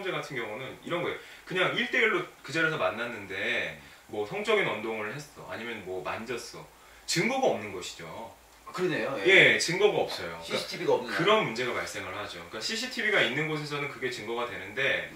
성범죄 같은 경우는 이런 거예요. 그냥 1대1로 그 자리에서 만났는데 뭐 성적인 언동을 했어. 아니면 뭐 만졌어. 증거가 없는 것이죠. 그러네요. 예, 증거가 없어요. CCTV가 없는 그런 문제가 발생을 하죠. 그러니까 CCTV가 있는 곳에서는 그게 증거가 되는데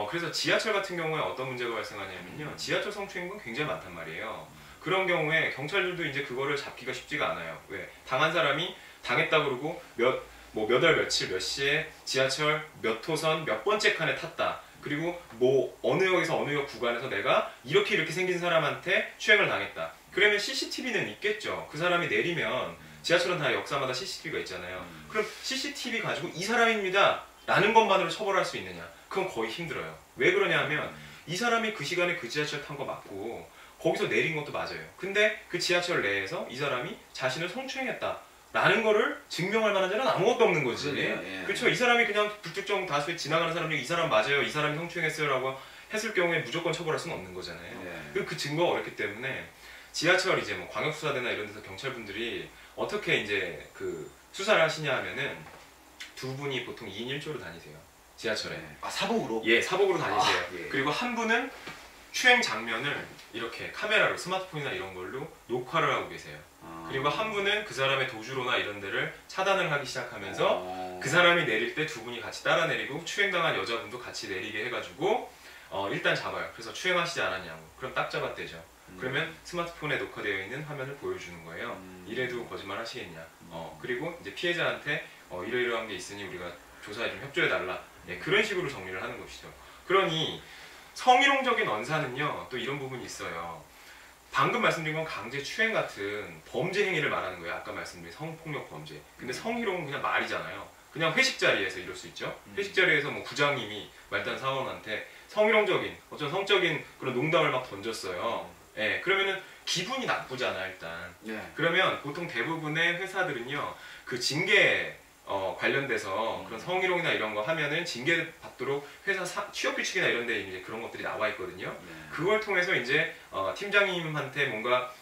그래서 지하철 같은 경우에 어떤 문제가 발생하냐면요. 지하철 성추행은 굉장히 많단 말이에요. 그런 경우에 경찰들도 이제 그거를 잡기가 쉽지가 않아요. 왜? 당한 사람이 당했다 그러고 몇 월 며칠 몇 시에 지하철 몇 호선 몇 번째 칸에 탔다. 그리고 뭐 어느 역에서 어느 역 구간에서 내가 이렇게 생긴 사람한테 추행을 당했다. 그러면 CCTV는 있겠죠. 그 사람이 내리면 지하철은 다 역사마다 CCTV가 있잖아요. 그럼 CCTV 가지고 이 사람입니다 라는 것만으로 처벌할 수 있느냐? 그건 거의 힘들어요. 왜 그러냐 하면 이 사람이 그 시간에 그 지하철 탄 거 맞고 거기서 내린 것도 맞아요. 근데 그 지하철 내에서 이 사람이 자신을 성추행했다 라는 거를 증명할 만한 자는 아무것도 없는 거지. 예. 그렇죠. 이 사람이 그냥 불특정 다수에 지나가는 사람 중에 이 사람 맞아요, 이 사람이 성추행했어요 라고 했을 경우에 무조건 처벌할 수는 없는 거잖아요. 그 증거가 어렵기 때문에 지하철 이제 뭐 광역수사대나 이런 데서 경찰분들이 어떻게 이제 그 수사를 하시냐 하면은 두 분이 보통 2인 1조로 다니세요. 지하철에. 아, 사복으로? 예, 사복으로 다니세요. 예. 그리고 한 분은 추행 장면을 이렇게 카메라로 스마트폰이나 이런 걸로 녹화를 하고 계세요. 그리고 한 분은 그 사람의 도주로나 이런 데를 차단을 하기 시작하면서 그 사람이 내릴 때 두 분이 같이 따라 내리고 추행당한 여자분도 같이 내리게 해가지고 일단 잡아요. 그래서 추행하시지 않았냐고. 그럼 딱 잡았대죠. 그러면 스마트폰에 녹화되어 있는 화면을 보여주는 거예요. 이래도 거짓말 하시겠냐. 그리고 이제 피해자한테 이러이러한 게 있으니 우리가 조사에 좀 협조해달라. 네, 그런 식으로 정리를 하는 것이죠. 그러니 성희롱적인 언사는요, 또 이런 부분이 있어요. 방금 말씀드린 건 강제 추행 같은 범죄 행위를 말하는 거예요. 아까 말씀드린 성폭력 범죄. 근데 성희롱은 그냥 말이잖아요. 그냥 회식 자리에서 이럴 수 있죠. 회식 자리에서 뭐 부장님이 말단 사원한테 성희롱적인 어떤 성적인 그런 농담을 막 던졌어요. 예, 그러면은 기분이 나쁘잖아 일단. 그러면 보통 대부분의 회사들은요, 그 징계 관련돼서 그런 성희롱이나 이런 거 하면은 징계 받도록 회사 취업 규칙이나 이런 데 이제 그런 것들이 나와 있거든요. 그걸 통해서 이제 팀장님한테 뭔가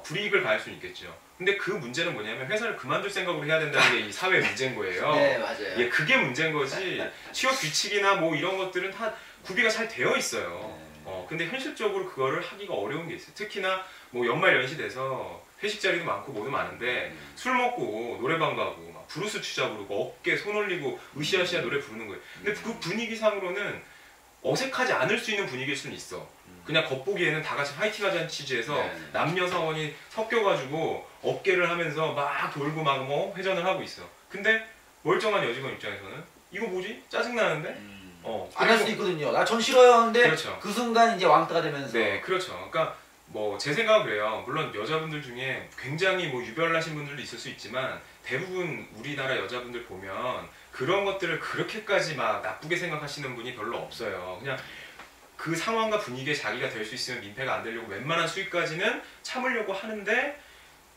불이익을 가할 수는 있겠죠. 근데 그 문제는 뭐냐면 회사를 그만둘 생각으로 해야 된다는 게 이 사회 문제인 거예요. 네, 맞아요. 예, 그게 문제인 거지. 취업 규칙이나 뭐 이런 것들은 다 구비가 잘 되어 있어요. 근데 현실적으로 그거를 하기가 어려운 게 있어요. 특히나 뭐 연말 연시 돼서 회식 자리도 많고 뭐도 많은데 술 먹고 노래방 가고 막 브루스 추자 부르고 어깨 손 올리고 으쌰으쌰 노래 부르는 거예요. 근데 그 분위기상으로는 어색하지 않을 수 있는 분위기일 수는 있어. 그냥 겉보기에는 다 같이 파이팅 하자는 취지에서 남녀 사원이 섞여가지고 어깨를 하면서 막 돌고 막 뭐 회전을 하고 있어. 근데 멀쩡한 여직원 입장에서는 이거 뭐지? 짜증나는데? 안 할 수도 있거든요. 나 전 싫어요 하는데 그렇죠. 그 순간 이제 왕따가 되면서. 네, 그렇죠. 그러니까 뭐 제 생각은 그래요. 물론 여자분들 중에 굉장히 뭐 유별나신 분들도 있을 수 있지만 대부분 우리나라 여자분들 보면 그런 것들을 그렇게까지 막 나쁘게 생각하시는 분이 별로 없어요. 그냥 그 상황과 분위기에 자기가 될 수 있으면 민폐가 안 되려고 웬만한 수위까지는 참으려고 하는데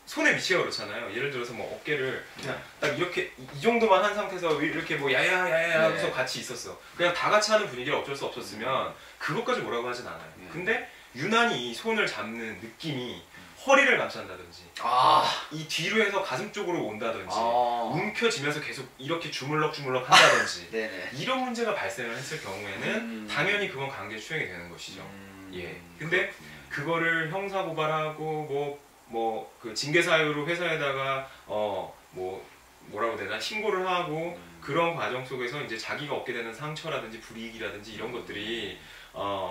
손에 미치가 그렇잖아요. 예를 들어서 뭐 어깨를 그냥 딱 이렇게 이 정도만 한 상태에서 이렇게 뭐 야야야야 하면서 같이 있었어. 그냥 다 같이 하는 분위기를 어쩔 수 없었으면 그것까지 뭐라고 하진 않아요. 근데 유난히 이 손을 잡는 느낌이 허리를 감싼다든지 이 뒤로 해서 가슴 쪽으로 온다든지 움켜쥐면서 계속 이렇게 주물럭주물럭 한다든지 이런 문제가 발생을 했을 경우에는 당연히 그건 강제 추행이 되는 것이죠. 예. 근데 그거를 형사고발하고 뭐 그 징계 사유로 회사에다가 뭐라고 해야 되나 신고를 하고 그런 과정 속에서 이제 자기가 얻게 되는 상처라든지 불이익이라든지 이런 것들이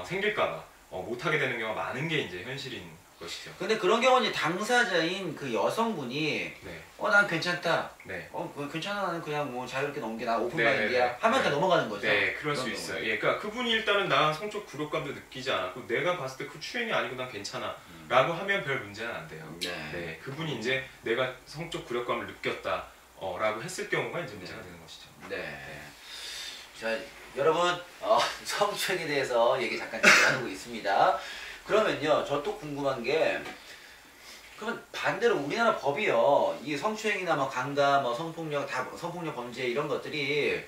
생길까봐 못하게 되는 경우가 많은 게 이제 현실인 것이죠. 근데 그런 경우는 이제 당사자인 그 여성분이 난 괜찮다. 괜찮아 나는 그냥 뭐 자유롭게 넘겨 나 오픈 마인드야 하면서 넘어가는 거죠. 네, 그럴 수 있어요. 예, 그러니까 그분이 일단은 나 성적 굴욕감도 느끼지 않았고 내가 봤을 때 그 추행이 아니고 난 괜찮아 라고 하면 별 문제는 안 돼요. 네, 그분이 이제 내가 성적 굴욕감을 느꼈다 라고 했을 경우가 이제 문제가 되는 것이죠. 자, 여러분 성추행에 대해서 얘기 잠깐 나누고 있습니다. 그러면요, 저 또 궁금한 게 그러면 반대로 우리나라 법이요, 이 성추행이나 뭐 강간, 뭐 성폭력, 다 성폭력 범죄 이런 것들이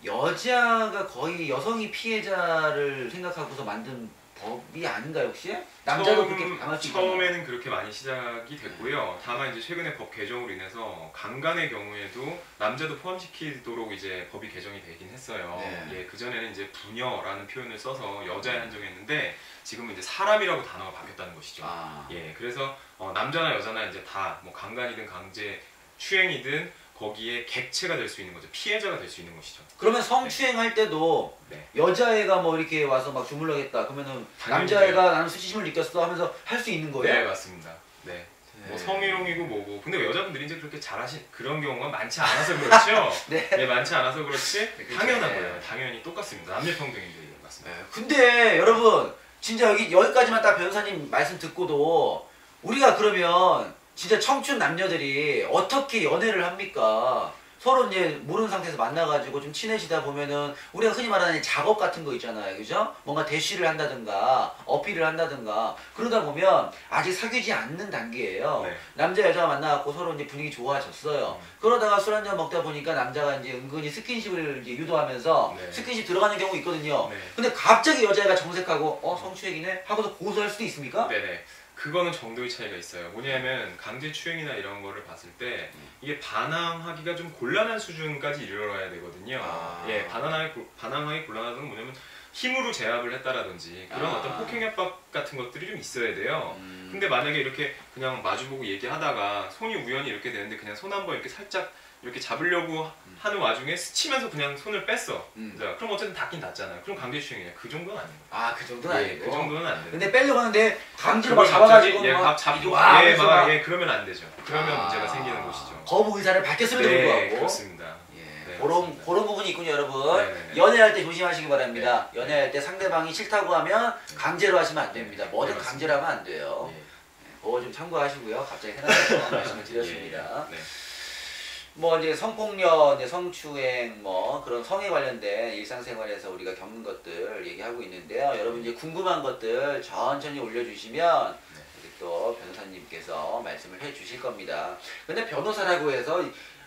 여자가 거의 여성이 피해자를 생각하고서 만든 법이 아닌가요 혹시? 남자도 그렇게 당할 수 있나요? 처음에는 그렇게 많이 시작이 됐고요. 다만 이제 최근에 법 개정으로 인해서 강간의 경우에도 남자도 포함시키도록 이제 법이 개정이 되긴 했어요. 네. 예, 그 전에는 이제 부녀라는 표현을 써서 여자에 한정했는데 지금은 이제 사람이라고 단어가 바뀌었다는 것이죠. 예, 그래서 남자나 여자나 이제 다 뭐 강간이든 강제 추행이든 거기에 객체가 될 수 있는 거죠. 피해자가 될 수 있는 것이죠. 그러면 성추행할 때도 네. 여자애가 뭐 이렇게 와서 막 주물러겠다 그러면은 남자애가 나는 수치심을 느꼈어 하면서 할 수 있는 거예요? 네, 맞습니다. 네. 뭐 성희롱이고 뭐고. 근데 여자분들이 이제 그렇게 잘하신 그런 경우가 많지 않아서 그렇죠. 네. 네, 많지 않아서 그렇지. 그렇죠. 당연한 거예요. 당연히 똑같습니다. 남녀평등인데 맞습니다. 네. 근데 여러분 진짜 여기까지만 딱 변호사님 말씀 듣고도 우리가 그러면 진짜 청춘 남녀들이 어떻게 연애를 합니까? 서로 이제 모르는 상태에서 만나가지고 좀 친해지다 보면은 우리가 흔히 말하는 작업 같은 거 있잖아요, 그죠? 뭔가 대시를 한다든가 어필을 한다든가 그러다 보면 아직 사귀지 않는 단계예요. 네. 남자 여자가 만나갖고 서로 이제 분위기 좋아졌어요. 그러다가 술 한잔 먹다 보니까 남자가 이제 은근히 스킨십을 이제 유도하면서 네. 스킨십 들어가는 경우 있거든요. 네. 근데 갑자기 여자애가 정색하고 성추행이네 하고서 고소할 수도 있습니까? 네네. 그거는 정도의 차이가 있어요. 뭐냐면 강제추행이나 이런 거를 봤을 때 이게 반항하기가 좀 곤란한 수준까지 이르러야 되거든요. 예, 반항하기 곤란한 건 뭐냐면 힘으로 제압을 했다라든지 그런 어떤 폭행 협박 같은 것들이 좀 있어야 돼요. 근데 만약에 이렇게 그냥 마주보고 얘기하다가 손이 우연히 이렇게 되는데 그냥 손 한번 이렇게 살짝 이렇게 잡으려고 하는 와중에 스치면서 그냥 손을 뺐어. 자, 그럼 어쨌든 닿긴 닿잖아요. 그럼 강제추행이냐? 그 정도는 아닙니다. 그 정도는 예, 아니고. 그 정도는 안 돼요. 근데 빼려고 하는데 강제로 막 잡아가지고 막 잡고 그러면 안 되죠. 그러면 문제가 생기는 것이죠. 거부 의사를 밝혔음에도 네, 불구하고. 그렇습니다. 네, 그렇습니다. 그런 부분이 있군요, 여러분. 네네네. 연애할 때 조심하시기 바랍니다. 연애할 때 상대방이 싫다고 하면 강제로 하시면 안 됩니다. 뭐든 네, 강제로 하면 안 돼요. 그거 좀 참고하시고요. 갑자기 해놔서 말씀을 드렸습니다. 네. 뭐 이제 성폭력, 이제 성추행, 뭐 그런 성에 관련된 일상생활에서 우리가 겪는 것들 얘기하고 있는데요. 여러분 이제 궁금한 것들 천천히 올려주시면 이렇게 또 변호사님께서 말씀을 해주실 겁니다. 근데 변호사라고 해서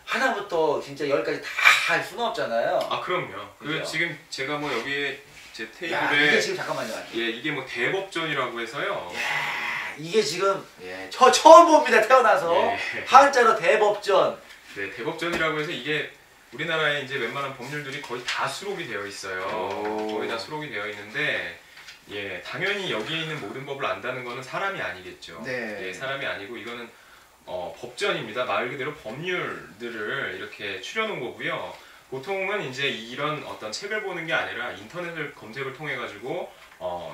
하나부터 진짜 열까지 다 할 수는 없잖아요. 그럼요. 그죠? 지금 제가 뭐 여기에 제 테이블에 이게 지금 잠깐만요. 이게 뭐 대법전이라고 해서요. 이게 지금 저 처음 봅니다. 태어나서 예. 한자로 대법전. 네, 대법전이라고 해서 이게 우리나라에 이제 웬만한 법률들이 거의 다 수록이 되어 있어요. 거의 다 수록이 되어 있는데, 당연히 여기에 있는 모든 법을 안다는 거는 사람이 아니겠죠. 네. 사람이 아니고 이거는 법전입니다. 말 그대로 법률들을 이렇게 추려놓은 거고요. 보통은 이제 이런 어떤 책을 보는 게 아니라 인터넷을 검색을 통해 가지고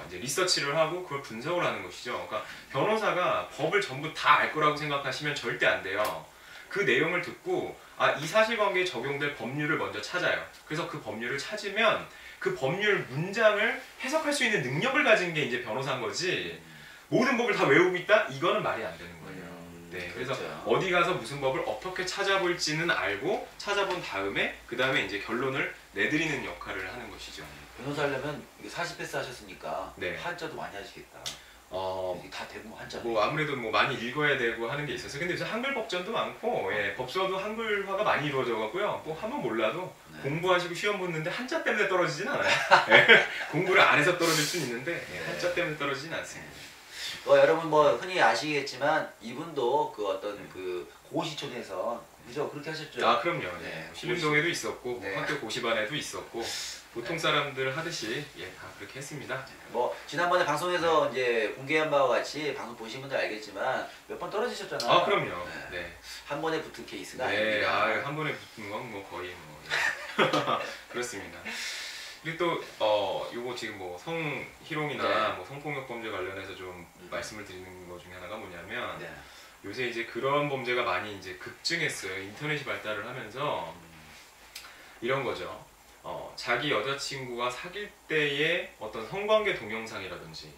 이제 리서치를 하고 그걸 분석을 하는 것이죠. 그러니까 변호사가 법을 전부 다 알 거라고 생각하시면 절대 안 돼요. 그 내용을 듣고 이 사실관계에 적용될 법률을 먼저 찾아요. 그래서 그 법률을 찾으면 그 법률 문장을 해석할 수 있는 능력을 가진 게 이제 변호사인 거지 모든 법을 다 외우고 있다? 이거는 말이 안 되는 거예요. 그래서 그렇죠. 어디 가서 무슨 법을 어떻게 찾아볼지는 알고 찾아본 다음에 그 다음에 이제 결론을 내드리는 역할을 하는 것이죠. 변호사 하려면 40패스 하셨으니까 네. 한자도 많이 하시겠다. 이게 다 대부분 한자. 뭐 아무래도 뭐 많이 읽어야 되고 하는 게 있어서 근데 요새 한글 법전도 많고 법서도 한글화가 많이 이루어져 갖고요. 뭐 한번 몰라도 공부하시고 시험 붙는데 한자 때문에 떨어지진 않아요. 공부를 안 해서 떨어질 수는 있는데 한자 때문에 떨어지진 않습니다. 여러분 뭐 흔히 아시겠지만 이분도 그 어떤 그 고시촌에서 그죠 그렇게 하셨죠. 그럼요. 신림동에도 있었고 네. 학교 고시반에도 있었고 보통 사람들 하듯이 다 그렇게 했습니다. 뭐 지난번에 방송에서 이제 공개한 바와 같이 방송 보신 분들 알겠지만 몇 번 떨어지셨잖아요. 그럼요. 네. 한 번에 붙은 케이스가 네. 아닙니다. 한 번에 붙은 건 뭐 거의 뭐 그렇습니다. 그리고 또 요거 지금 뭐 성희롱이나 뭐 성폭력 범죄 관련해서 좀 말씀을 드리는 것 중에 하나가 뭐냐면 요새 이제 그런 범죄가 많이 이제 급증했어요. 인터넷이 발달을 하면서 이런 거죠. 자기 여자친구가 사귈 때의 어떤 성관계 동영상이라든지,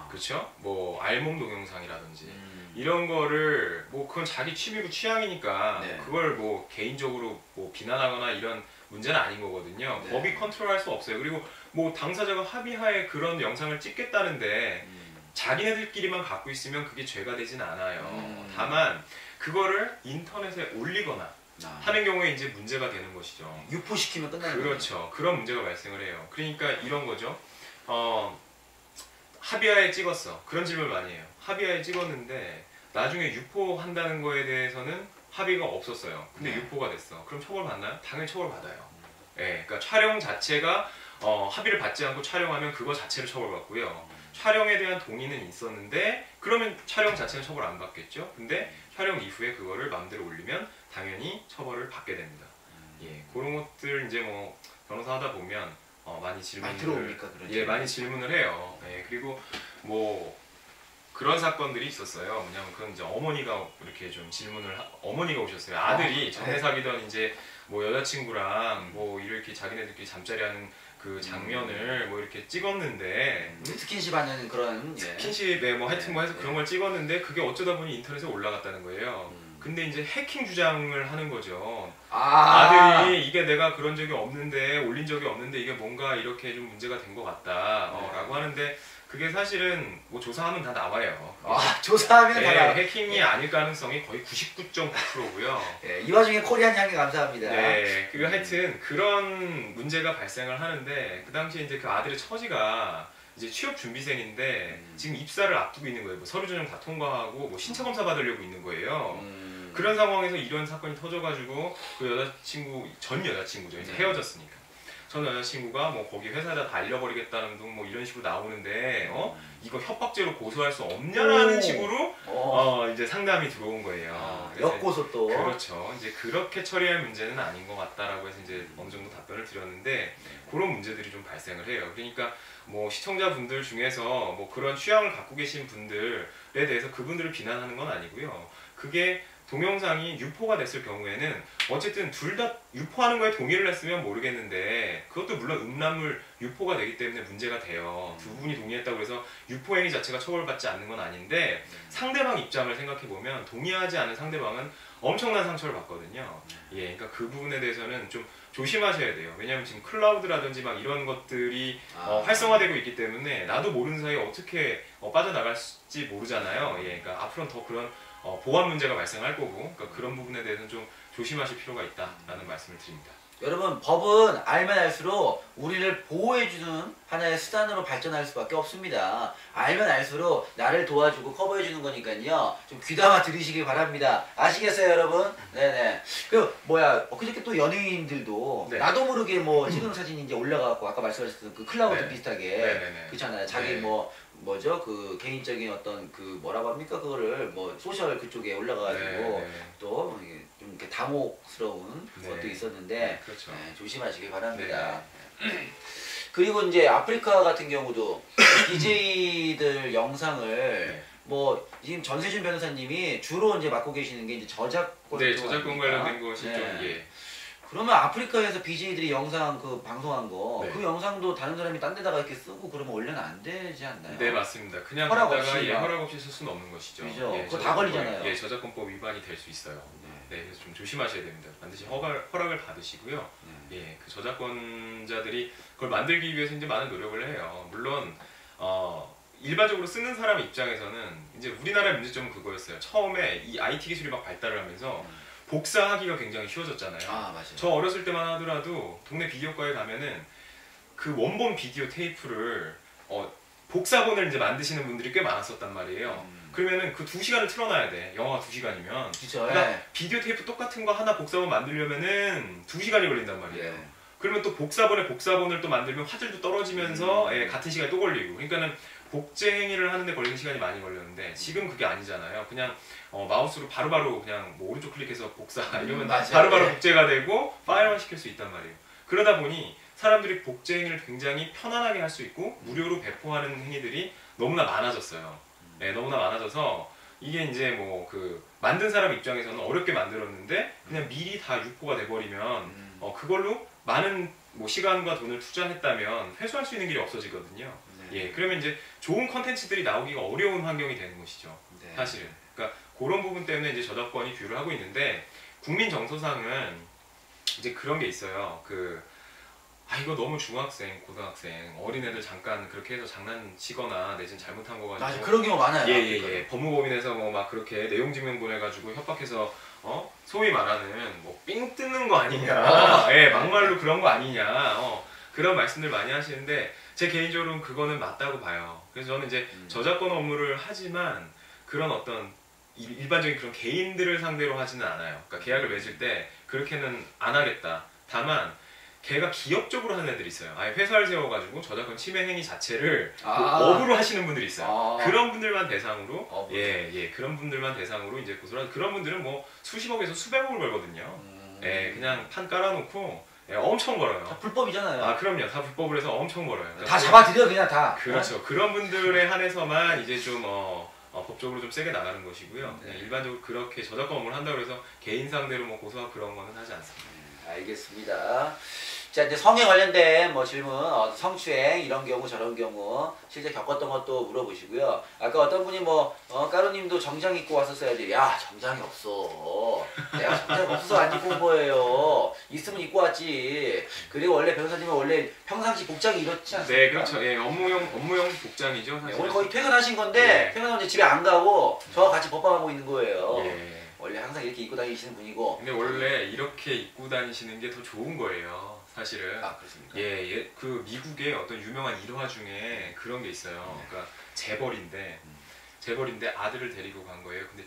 그렇죠? 뭐 알몸 동영상이라든지 이런 거를 뭐 그건 자기 취미고 취향이니까 그걸 뭐 개인적으로 뭐 비난하거나 이런 문제는 아닌 거거든요. 법이 컨트롤할 수 없어요. 그리고 뭐 당사자가 합의하에 그런 영상을 찍겠다는데 자기네들끼리만 갖고 있으면 그게 죄가 되진 않아요. 다만 그거를 인터넷에 올리거나 하는 경우에 이제 문제가 되는 것이죠. 유포시키면 끝나는 거죠. 그렇죠. 그런 문제가 발생을 해요. 그러니까 이런 거죠. 합의하에 찍었어. 그런 질문을 많이 해요. 합의하에 찍었는데 나중에 유포한다는 거에 대해서는 합의가 없었어요. 근데 유포가 됐어. 그럼 처벌받나요? 당연히 처벌받아요. 예, 그러니까 촬영 자체가 합의를 받지 않고 촬영하면 그거 자체를 처벌받고요. 촬영에 대한 동의는 있었는데 그러면 촬영 자체는 처벌 안 받겠죠. 근데 촬영 이후에 그거를 마음대로 올리면 당연히 처벌을 받게 됩니다. 예, 그런 것들 이제 뭐 변호사 하다 보면 많이 질문을 들어옵니까? 그런 예, 많이 질문을 해요. 예, 그리고 뭐 그런 사건들이 있었어요. 뭐냐면 그건 이제 어머니가 이렇게 좀 어머니가 오셨어요. 아들이 전에 사귀던 이제 뭐 여자친구랑 뭐 이렇게 자기네들끼리 잠자리하는 그 장면을 뭐 이렇게 찍었는데 스킨십 하는 그런 스킨십에 뭐 하여튼 뭐 해서 그런 걸 찍었는데 그게 어쩌다 보니 인터넷에 올라갔다는 거예요. 근데 이제 해킹 주장을 하는 거죠. 아들이 이게 내가 그런 적이 없는데 올린 적이 없는데 이게 뭔가 이렇게 좀 문제가 된 것 같다 라고 하는데 그게 사실은 뭐 조사하면 다 나와요. 조사하면 다 나와요. 해킹이 아닐 가능성이 거의 99.9%고요. 이 와중에 코리안 향기 감사합니다. 네, 그 하여튼 그런 문제가 발생을 하는데 그 당시에 이제 그 아들의 처지가 이제 취업 준비생인데 지금 입사를 앞두고 있는 거예요. 뭐 서류 전형 다 통과하고 뭐 신체 검사 받으려고 있는 거예요. 그런 상황에서 이런 사건이 터져가지고 그 전 여자친구죠. 이제 헤어졌으니까. 전 여자친구가 뭐 거기 회사에다 다 알려버리겠다는 둥 뭐 이런 식으로 나오는데 이거 협박죄로 고소할 수 없냐라는 식으로 이제 상담이 들어온 거예요. 역고소 또. 그렇죠. 이제 그렇게 처리할 문제는 아닌 것 같다라고 해서 이제 어느 정도 답변을 드렸는데 그런 문제들이 좀 발생을 해요. 그러니까 뭐 시청자분들 중에서 뭐 그런 취향을 갖고 계신 분들에 대해서 그분들을 비난하는 건 아니고요. 그게 동영상이 유포가 됐을 경우에는 어쨌든 둘 다 유포하는 거에 동의를 했으면 모르겠는데 그것도 물론 음란물 유포가 되기 때문에 문제가 돼요. 두 분이 동의했다고 해서 유포 행위 자체가 처벌받지 않는 건 아닌데 상대방 입장을 생각해보면 동의하지 않은 상대방은 엄청난 상처를 받거든요. 예, 그러니까 그 부분에 대해서는 좀 조심하셔야 돼요. 왜냐하면 지금 클라우드라든지 막 이런 것들이 활성화되고 있기 때문에 나도 모르는 사이에 어떻게 빠져나갈지 모르잖아요. 예, 그러니까 앞으로는 더 그런 보안 문제가 발생할 거고 그러니까 그런 부분에 대해서는 좀 조심하실 필요가 있다라는 말씀을 드립니다. 여러분 법은 알면 알수록 우리를 보호해주는 하나의 수단으로 발전할 수밖에 없습니다. 알면 알수록 나를 도와주고 커버해주는 거니까요. 좀 귀담아 들으시길 바랍니다. 아시겠어요 여러분? 네네. 그 그저께 또 연예인들도 나도 모르게 뭐 찍은 사진이 이제 올라가고 아까 말씀하셨던 그 클라우드 비슷하게 그렇잖아요. 자기 그 개인적인 어떤 그 뭐라고 합니까? 그거를 뭐 소셜 그쪽에 올라가가지고 또 좀 이렇게 당혹스러운 것도 있었는데 그렇죠. 조심하시길 바랍니다. 그리고 이제 아프리카 같은 경우도 BJ들 영상을 뭐 지금 전세준 변호사님이 주로 이제 맡고 계시는 게 이제 저작권 저작권 관련된 것이 좀 그러면 아프리카에서 BJ들이 영상 그 방송한 거 그 영상도 다른 사람이 딴 데다가 이렇게 쓰고 그러면 원래는 안 되지 않나요? 네 맞습니다. 그냥 허락 갖다가 없이 허락 없이 쓸 수는 없는 것이죠. 그죠? 그거 다 걸리잖아요. 저작권법 위반이 될 수 있어요. 네, 그래서 좀 조심하셔야 됩니다. 반드시 허락을 받으시고요. 예, 그 저작권자들이 그걸 만들기 위해서 이제 많은 노력을 해요. 물론 일반적으로 쓰는 사람 입장에서는 이제 우리나라의 문제점은 그거였어요. 처음에 이 IT 기술이 막 발달을 하면서 복사하기가 굉장히 쉬워졌잖아요. 맞아요. 저 어렸을 때만 하더라도 동네 비디오과에 가면은 그 원본 비디오 테이프를 복사본을 이제 만드시는 분들이 꽤 많았었단 말이에요. 그러면은 그 2시간을 틀어놔야 돼. 영화가 2시간이면. 그러니까 비디오 테이프 똑같은 거 하나 복사본 만들려면은 2시간이 걸린단 말이에요. 그러면 또 복사본을 또 만들면 화질도 떨어지면서 같은 시간에 또 걸리고. 그러니까는 복제 행위를 하는데 걸리는 시간이 많이 걸렸는데 지금 그게 아니잖아요. 그냥 마우스로 바로바로 그냥 뭐 오른쪽 클릭해서 복사 이러면 바로바로 복제가 되고 파일만 시킬 수 있단 말이에요. 그러다 보니 사람들이 복제 행위를 굉장히 편안하게 할 수 있고 무료로 배포하는 행위들이 너무나 많아졌어요. 네, 너무나 많아져서 이게 이제 뭐 그 만든 사람 입장에서는 어렵게 만들었는데 그냥 미리 다 유포가 돼버리면 그걸로 많은 뭐 시간과 돈을 투자했다면 회수할 수 있는 길이 없어지거든요. 예, 그러면 이제 좋은 컨텐츠들이 나오기가 어려운 환경이 되는 것이죠. 사실은. 그러니까 그런 부분 때문에 이제 저작권이 규율을 하고 있는데 국민정서상은 이제 그런 게 있어요. 이거 너무 중학생, 고등학생, 어린애들 잠깐 그렇게 해서 장난치거나 내지는 잘못한 거 가지고 맞아, 그런 경우 많아요. 예. 법무법인에서 뭐 막 그렇게 내용 증명 보내가지고 협박해서 소위 말하는 뭐 삥 뜯는 거 아니냐, 막말로 그런 거 아니냐, 그런 말씀들 많이 하시는데 제 개인적으로는 그거는 맞다고 봐요. 그래서 저는 이제 저작권 업무를 하지만 그런 어떤 일반적인 그런 개인들을 상대로 하지는 않아요. 그러니까 계약을 맺을 때 그렇게는 안 하겠다. 다만 걔가 기업적으로 하는 애들이 있어요. 아예 회사를 세워가지고 저작권 침해 행위 자체를 업으로 하시는 분들이 있어요. 그런 분들만 대상으로 그런 분들만 대상으로 이제 고소를 하는 그런 분들은 뭐 수십억에서 수백억을 벌거든요. 그냥 판 깔아놓고 엄청 벌어요. 다 불법이잖아요. 아 그럼요. 다 불법을 해서 엄청 벌어요. 그러니까 다 잡아들여 그냥 다. 그렇죠. 그런 분들에 한해서만 이제 좀 법적으로 좀 세게 나가는 것이고요. 일반적으로 그렇게 저작권 업무를 한다고 해서 개인 상대로 뭐 고소하고 그런 거는 하지 않습니다. 알겠습니다. 자 이제 성에 관련된 뭐 질문, 성추행 이런 경우 저런 경우 실제 겪었던 것도 물어보시고요. 아까 어떤 분이 까루님도 정장 입고 왔었어야지. 야 정장이 없어. 내가 정장이 없어서 안 입고 온 거예요. 있으면 입고 왔지. 그리고 원래 변호사님은 원래 평상시 복장이 이렇지 않습니까? 네 그렇죠. 업무용 복장이죠. 사실. 오늘 거의 퇴근하신 건데 퇴근하면 이제 집에 안 가고 저와 같이 법방하고 있는 거예요. 원래 항상 이렇게 입고 다니시는 분이고. 근데 원래 이렇게 입고 다니시는 게 더 좋은 거예요. 사실은. 아 그렇습니까? 그 미국의 어떤 유명한 일화 중에 그런 게 있어요. 그러니까 재벌인데 아들을 데리고 간 거예요. 근데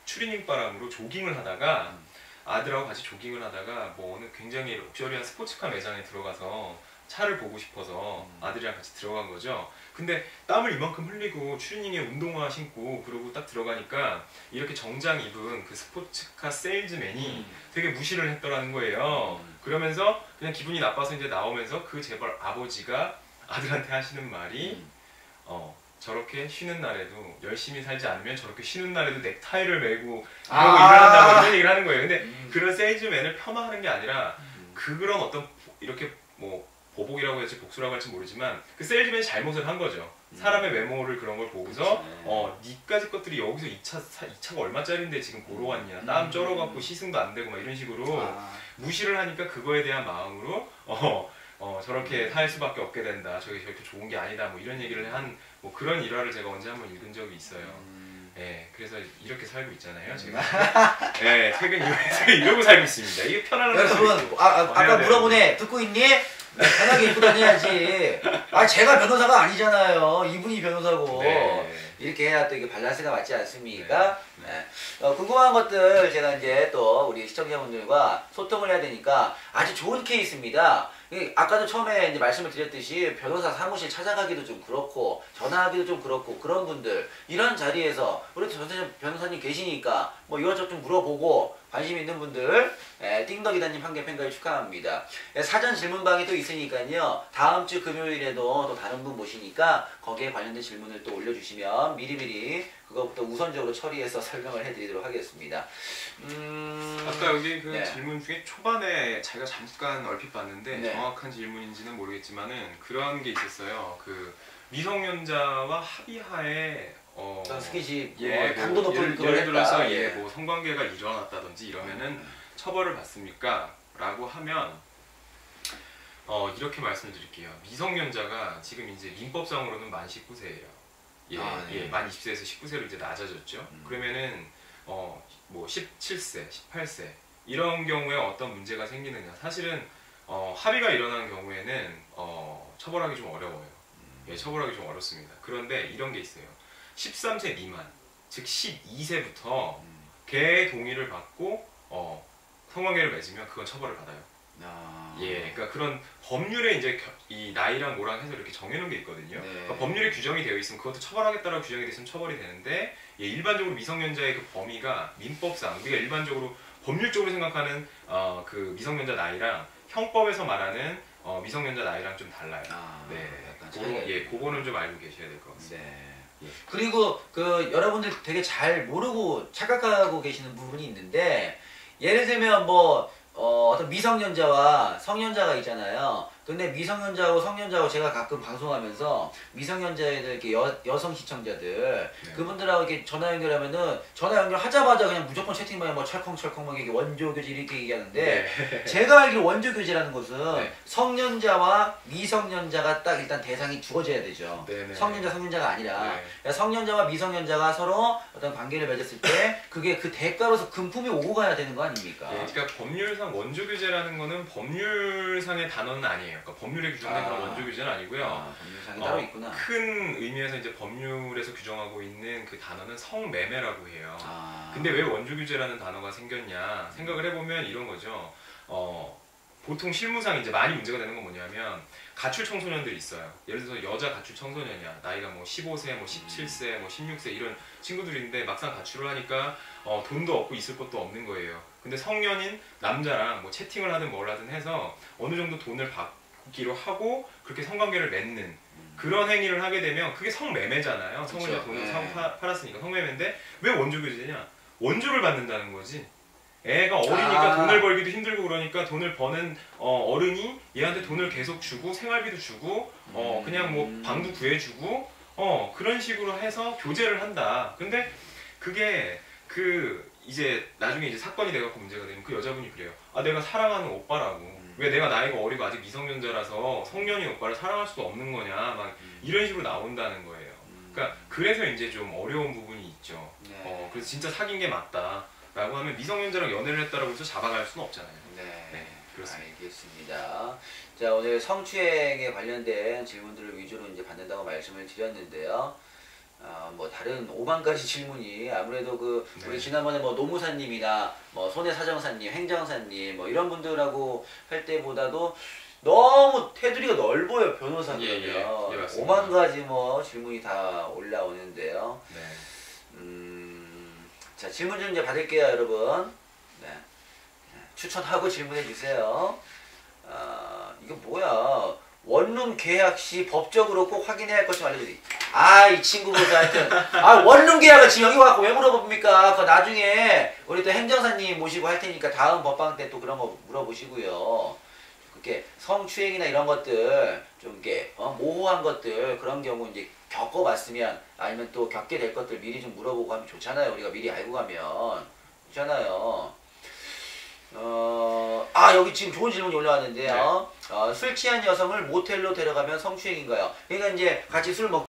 추리닝 바람으로 조깅을 하다가 아들하고 같이 조깅을 하다가 뭐 어느 굉장히 럭셔리한 스포츠카 매장에 들어가서 차를 보고 싶어서 아들이랑 같이 들어간 거죠. 근데 땀을 이만큼 흘리고 추리닝에 운동화 신고 그러고 딱 들어가니까 이렇게 정장 입은 그 스포츠카 세일즈맨이 되게 무시를 했더라는 거예요. 그러면서 그냥 기분이 나빠서 이제 나오면서 그 재벌 아버지가 아들한테 하시는 말이 저렇게 쉬는 날에도 열심히 살지 않으면 저렇게 쉬는 날에도 넥타이를 메고 이러고 일을 한다고 이런 얘기를 하는 거예요. 근데 그런 세일즈맨을 폄하하는 게 아니라 그런 어떤 이렇게 뭐 보복이라고 할지 복수라고 할지 모르지만 그 세일즈맨이 잘못을 한 거죠. 사람의 외모를 그런 걸 보고서 니까지 것들이 여기서 이 차가 얼마짜린데 지금 보러 왔냐, 땀 쩔어갖고 시승도 안 되고 막 이런 식으로 무시를 하니까 그거에 대한 마음으로 저렇게 살 수밖에 없게 된다, 저게 저렇게 좋은 게 아니다, 뭐 이런 얘기를 한 뭐 그런 일화를 제가 언제 한번 읽은 적이 있어요. 그래서 이렇게 살고 있잖아요, 제가. 퇴근 이후에 이러고 살고 있습니다. 이게 편안한 여러분, 아까 물어보네. 듣고 있니? 편하게 입고 다녀야지. 제가 변호사가 아니잖아요. 이분이 변호사고. 이렇게 해야 또 이게 밸런스가 맞지 않습니까? 궁금한 것들 제가 이제 또 우리 시청자분들과 소통을 해야 되니까 아주 좋은 케이스입니다. 아까도 처음에 이제 말씀을 드렸듯이 변호사 사무실 찾아가기도 좀 그렇고 전화하기도 좀 그렇고 그런 분들 이런 자리에서 우리 변호사님 계시니까 뭐 이것저것 좀 물어보고 관심 있는 분들 띵덕이다님 한개 팬가입 축하합니다. 사전 질문방이 또 있으니까요. 다음 주 금요일에도 또 다른 분 모시니까 거기에 관련된 질문을 또 올려주시면 미리미리 그것부터 우선적으로 처리해서 설명을 해드리도록 하겠습니다. 아까 여기 그 질문 중에 초반에 제가 잠깐 얼핏 봤는데 정확한 질문인지는 모르겠지만은 그런 게 있었어요. 그 미성년자와 합의하에 스킨십 강도 높은 그걸 예를 들어서 뭐 성관계가 일어났다든지 이러면은 처벌을 받습니까? 라고 하면 이렇게 말씀을 드릴게요. 미성년자가 지금 이제 민법상으로는 만 19세예요. 만 20세에서 19세로 이제 낮아졌죠. 그러면은 뭐 17세, 18세 이런 경우에 어떤 문제가 생기느냐? 사실은 합의가 일어나는 경우에는 처벌하기 좀 어려워요. 처벌하기 좀 어렵습니다. 그런데 이런 게 있어요. 13세 미만, 즉 12세부터 걔의 동의를 받고 성관계를 맺으면 그건 처벌을 받아요. 그러니까 그런 법률에 이제 이 나이랑 뭐랑 해서 이렇게 정해놓은 게 있거든요. 그러니까 법률에 규정이 되어 있으면 그것도 처벌하겠다라고 규정이 되어 있으면 처벌이 되는데 일반적으로 미성년자의 그 범위가 민법상 우리가 일반적으로 법률적으로 생각하는 그 미성년자 나이랑 형법에서 말하는 미성년자 나이랑 좀 달라요. 그거는 좀 알고 계셔야 될 것 같습니다. 그리고 여러분들 되게 잘 모르고 착각하고 계시는 부분이 있는데 예를 들면 어떤 미성년자와 성년자가 있잖아요. 근데 미성년자하고 성년자하고 제가 가끔 방송하면서 미성년자애들 이렇게 여성 시청자들 그분들하고 이렇게 전화 연결하면은 전화 연결하자마자 그냥 무조건 채팅방에 뭐 철컹철컹 막 이렇게 원조교제 이렇게 얘기하는데 제가 알기로 원조교제라는 것은 성년자와 미성년자가 딱 일단 대상이 주어져야 되죠. 성년자가 아니라 성년자와 미성년자가 서로 어떤 관계를 맺었을 때 그게 그 대가로서 금품이 오고 가야 되는 거 아닙니까? 그러니까 법률상 원조교제라는 거는 법률상의 단어는 아니에요. 규정이에요. 그러니까 법률에 규정된 그런 원조 규제는 아니고요. 법률상이 따로 있구나. 큰 의미에서 이제 법률에서 규정하고 있는 그 단어는 성매매라고 해요. 근데 왜 원조 규제라는 단어가 생겼냐 생각을 해보면 이런 거죠. 보통 실무상 이제 많이 문제가 되는 건 뭐냐면 가출 청소년들이 있어요. 예를 들어서 여자 가출 청소년이야. 나이가 뭐 15세, 뭐 17세, 뭐 16세 이런 친구들인데 막상 가출을 하니까 돈도 없고 있을 것도 없는 거예요. 근데 성년인 남자랑 뭐 채팅을 하든 뭘 하든 해서 어느 정도 돈을 받기로 하고 그렇게 성관계를 맺는 그런 행위를 하게 되면 그게 성매매잖아요. 성을 이제 돈을 사고 팔았으니까 성매매인데 왜 원조 규제냐? 원조를 받는다는 거지. 애가 어리니까 돈을 벌기도 힘들고 그러니까 돈을 버는 어른이 얘한테 돈을 계속 주고 생활비도 주고 그냥 뭐 방도 구해주고 그런 식으로 해서 교제를 한다. 근데 그게 이제 나중에 이제 사건이 돼갖고 문제가 되면 그 여자분이 그래요. 아 내가 사랑하는 오빠라고 왜 내가 나이가 어리고 아직 미성년자라서 성년인 오빠를 사랑할 수도 없는 거냐 막 이런 식으로 나온다는 거예요. 그러니까 그래서 이제 좀 어려운 부분이 있죠. 그래서 진짜 사귄 게 맞다. 라고 하면 미성년자랑 연애를 했다라고 해서 잡아갈 수는 없잖아요. 네, 그렇습니다. 알겠습니다. 자, 오늘 성추행에 관련된 질문들을 위주로 이제 받는다고 말씀을 드렸는데요. 뭐 다른 5만 가지 질문이 아무래도 우리 지난번에 뭐 노무사님이나 뭐 손해사정사님, 행정사님 뭐 이런 분들하고 할 때보다도 너무 테두리가 넓어요, 변호사 그러면. 예, 5만 가지 뭐 질문이 다 올라오는데요. 자, 질문 좀 이제 받을게요, 여러분. 네. 추천하고 질문해 주세요. 이거 뭐야? 원룸 계약 시 법적으로 꼭 확인해야 할 것 좀 알려주세요. 이 친구보다 하여튼. 원룸 계약을 지금 여기 와서 왜 물어봅니까? 그 나중에 우리 또 행정사님 모시고 할 테니까 다음 법방 때 또 그런 거 물어보시고요. 그렇게 성추행이나 이런 것들, 좀 이렇게, 모호한 것들, 그런 경우 이제 겪어봤으면 아니면 또 겪게 될 것들 미리 좀 물어보고 하면 좋잖아요. 우리가 미리 알고 가면. 좋잖아요. 여기 지금 좋은 질문이 올라왔는데요. 술 취한 여성을 모텔로 데려가면 성추행인가요? 그러니까 이제 같이 술 먹